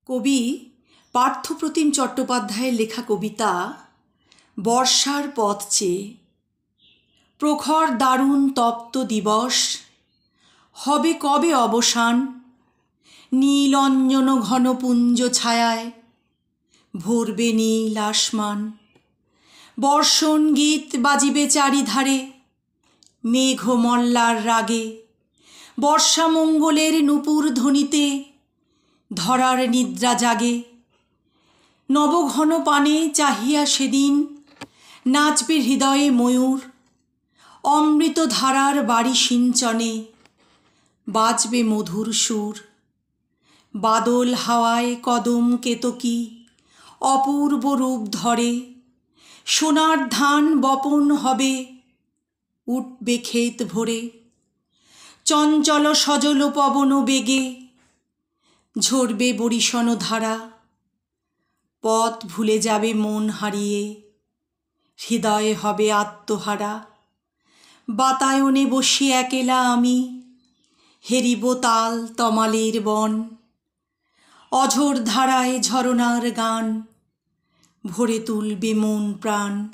কবি পার্থপ্রতিম চট্টোপাধ্যায়ের লেখা কবিতা বর্ষার পথ চেয়ে। প্রখর দারুণ তপ্ত দিবস, হবে কবে অবসান? নীল অঞ্জন ঘন পুঞ্জ ছায়ায় ভরবে নীল আসমান। বর্ষণ গীত বাজিবে চারিধারে, মেঘ মল্লার রাগে। বর্ষা মঙ্গলের নূপুর ধ্বনিতে ধরার নিদ্রা জাগে। নবঘন পানে চাহিয়া সেদিন নাচবে হৃদয়ে ময়ূর। অমৃত ধারার বাড়ি সিঞ্চনে বাজবে মধুর সুর। বাদল হাওয়ায় কদম কেতকী অপূর্ব রূপ ধরে। সোনার ধান বপন হবে, উঠবে ক্ষেত ভরে। চঞ্চল সজল পবন বেগে ঝরবে বরিশন ধারা। পথ ভুলে যাবে মন হারিয়ে, হৃদয়ে হবে আত্মহারা। বাতায়নে বসি একেলা আমি, হেরিব তাল তমালের বন। অঝোর ধারায় ঝরনার গান ভরে তুলবে মন প্রাণ।